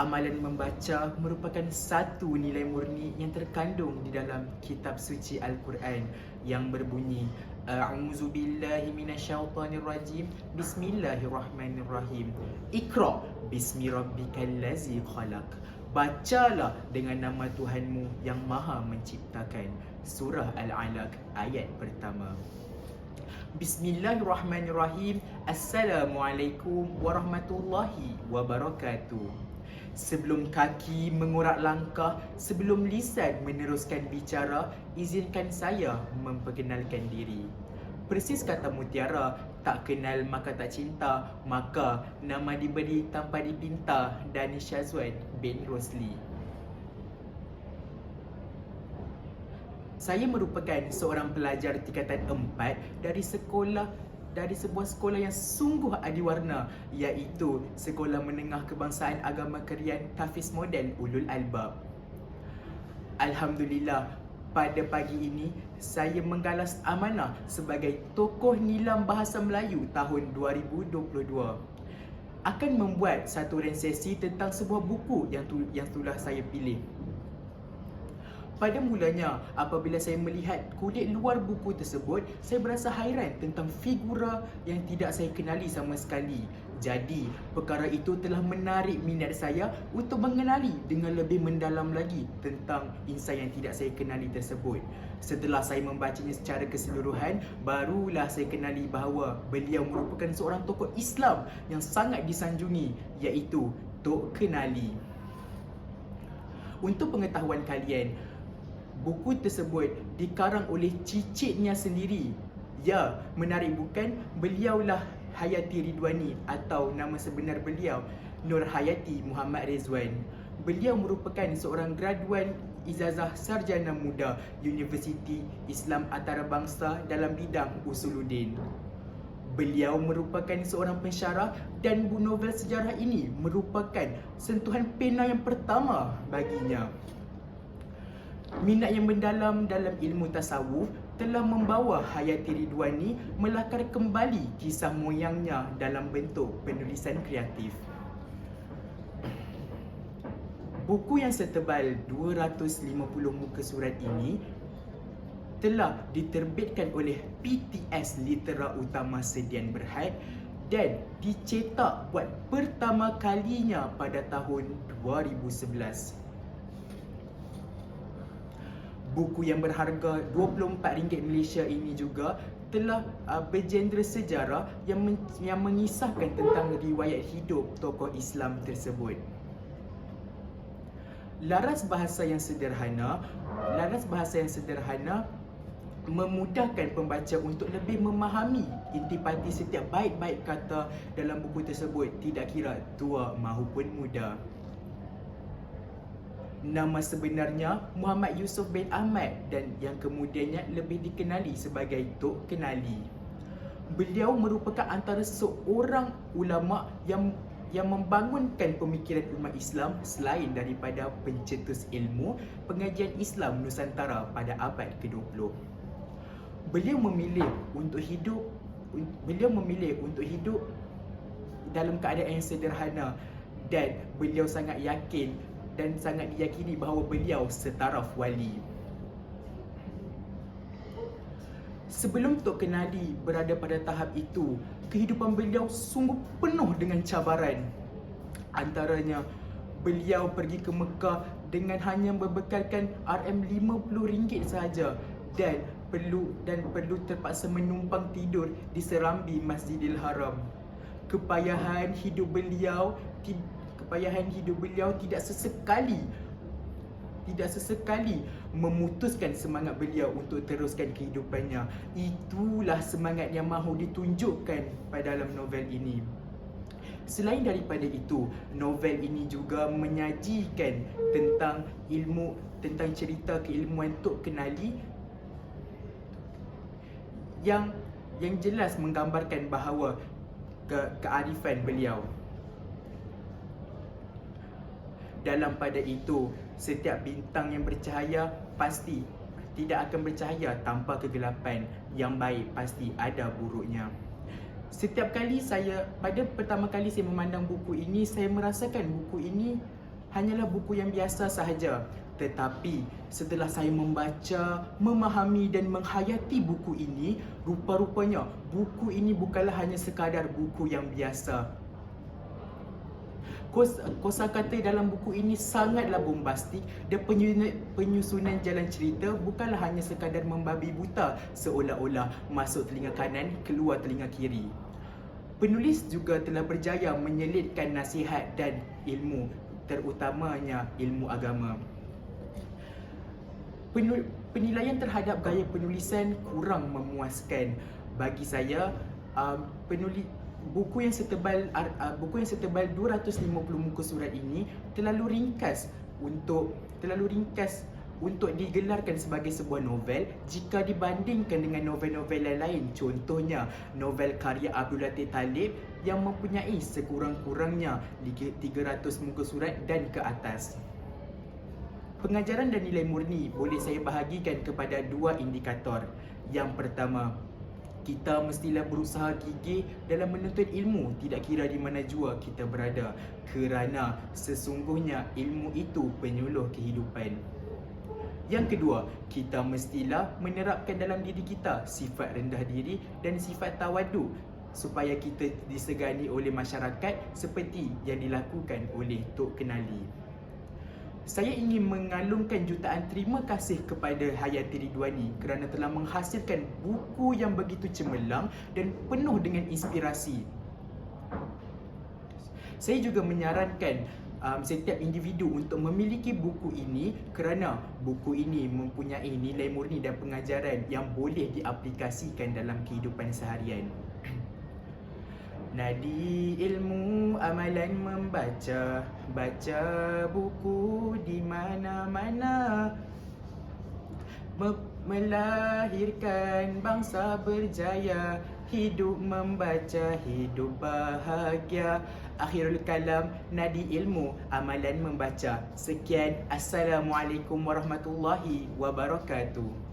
Amalan membaca merupakan satu nilai murni yang terkandung di dalam kitab suci Al-Quran yang berbunyi A'udzubillahi minasyaitonirrajim. Bismillahirrahmanirrahim. Iqra bismi rabbikal ladzi khalaq. Bacalah dengan nama Tuhanmu yang Maha Menciptakan. Surah Al-Alaq ayat pertama. Bismillahirrahmanirrahim. Assalamualaikum warahmatullahi wabarakatuh. Sebelum kaki mengurak langkah, sebelum lisan meneruskan bicara, izinkan saya memperkenalkan diri. Persis kata mutiara, tak kenal maka tak cinta, maka nama diberi tanpa dipinta. Dani Syazwan bin Rosli. Saya merupakan seorang pelajar tingkatan 4 dari sebuah sekolah yang sungguh adiwarna, iaitu Sekolah Menengah Kebangsaan Agama Krian Tafiz Model Ulul Albab. Alhamdulillah, pada pagi ini saya menggalas amanah sebagai tokoh nilam bahasa Melayu tahun 2022. Akan membuat satu resesi tentang sebuah buku yang telah saya pilih. Pada mulanya, apabila saya melihat kulit luar buku tersebut, saya berasa hairan tentang figura yang tidak saya kenali sama sekali. Jadi, perkara itu telah menarik minat saya untuk mengenali dengan lebih mendalam lagi tentang insan yang tidak saya kenali tersebut. Setelah saya membacanya secara keseluruhan, barulah saya kenali bahawa beliau merupakan seorang tokoh Islam yang sangat disanjungi, iaitu Tok Kenali. Untuk pengetahuan kalian, buku tersebut dikarang oleh cicitnya sendiri. Ya, menarik bukan? Beliaulah Hayati Ridwani atau nama sebenar beliau Nur Hayati Muhammad Rizwan. Beliau merupakan seorang graduan ijazah sarjana muda Universiti Islam Antarabangsa dalam bidang Usuluddin. Beliau merupakan seorang pensyarah dan buku novel sejarah ini merupakan sentuhan pena yang pertama baginya. Minat yang mendalam dalam ilmu tasawuf telah membawa Hayati Ridwani melakar kembali kisah moyangnya dalam bentuk penulisan kreatif. Buku yang setebal 250 muka surat ini telah diterbitkan oleh PTS Litera Utama Sedian Berhad dan dicetak buat pertama kalinya pada tahun 2011. Buku yang berharga RM24 Malaysia ini juga telah bergenre sejarah yang mengisahkan tentang riwayat hidup tokoh Islam tersebut. Laras bahasa yang sederhana memudahkan pembaca untuk lebih memahami intipati setiap baik-baik kata dalam buku tersebut, tidak kira tua mahupun muda. Nama sebenarnya Muhammad Yusuf bin Ahmad dan yang kemudiannya lebih dikenali sebagai Tok Kenali. Beliau merupakan antara seorang ulama yang membangunkan pemikiran umat Islam selain daripada pencetus ilmu pengajian Islam Nusantara pada abad ke-20. Beliau memilih untuk hidup dalam keadaan yang sederhana dan beliau sangat yakin dan sangat diyakini bahawa beliau setaraf wali. Sebelum Tok Kenali berada pada tahap itu, kehidupan beliau sungguh penuh dengan cabaran. Antaranya, beliau pergi ke Mekah dengan hanya berbekalkan RM50 sahaja dan perlu terpaksa menumpang tidur di serambi Masjidil Haram. Kepayahan hidup beliau tidak sesekali memutuskan semangat beliau untuk teruskan kehidupannya. Itulah semangat yang mahu ditunjukkan pada dalam novel ini. Selain daripada itu, novel ini juga menyajikan tentang cerita keilmuan Tok Kenali yang jelas menggambarkan bahawa kearifan beliau. Dalam pada itu, setiap bintang yang bercahaya pasti tidak akan bercahaya tanpa kegelapan. Yang baik pasti ada buruknya. Pada pertama kali saya memandang buku ini, saya merasakan buku ini hanyalah buku yang biasa sahaja. Tetapi setelah saya membaca, memahami dan menghayati buku ini, rupa-rupanya buku ini bukanlah hanya sekadar buku yang biasa. Kosakata dalam buku ini sangatlah bombastik dan penyusunan jalan cerita bukanlah hanya sekadar membabi buta seolah-olah masuk telinga kanan, keluar telinga kiri. Penulis juga telah berjaya menyelitkan nasihat dan ilmu, terutamanya ilmu agama. Penilaian terhadap gaya penulisan kurang memuaskan. Bagi saya, buku yang setebal 250 muka surat ini terlalu ringkas untuk digelarkan sebagai sebuah novel jika dibandingkan dengan novel-novel lain. Contohnya novel karya Abdul Latif Talib yang mempunyai sekurang-kurangnya 300 muka surat dan ke atas. Pengajaran dan nilai murni boleh saya bahagikan kepada dua indikator. Yang pertama, kita mestilah berusaha gigih dalam menuntut ilmu, tidak kira di mana jua kita berada, kerana sesungguhnya ilmu itu penyuluh kehidupan. Yang kedua, kita mestilah menerapkan dalam diri kita sifat rendah diri dan sifat tawaduk supaya kita disegani oleh masyarakat seperti yang dilakukan oleh Tok Kenali. Saya ingin mengalungkan jutaan terima kasih kepada Hayati Ridwani kerana telah menghasilkan buku yang begitu cemerlang dan penuh dengan inspirasi. Saya juga menyarankan setiap individu untuk memiliki buku ini kerana buku ini mempunyai nilai murni dan pengajaran yang boleh diaplikasikan dalam kehidupan seharian. Nadi ilmu amalan membaca, baca buku di mana-mana, melahirkan bangsa berjaya, hidup membaca, hidup bahagia. Akhirul kalam, nadi ilmu amalan membaca. Sekian, Assalamualaikum warahmatullahi wabarakatuh.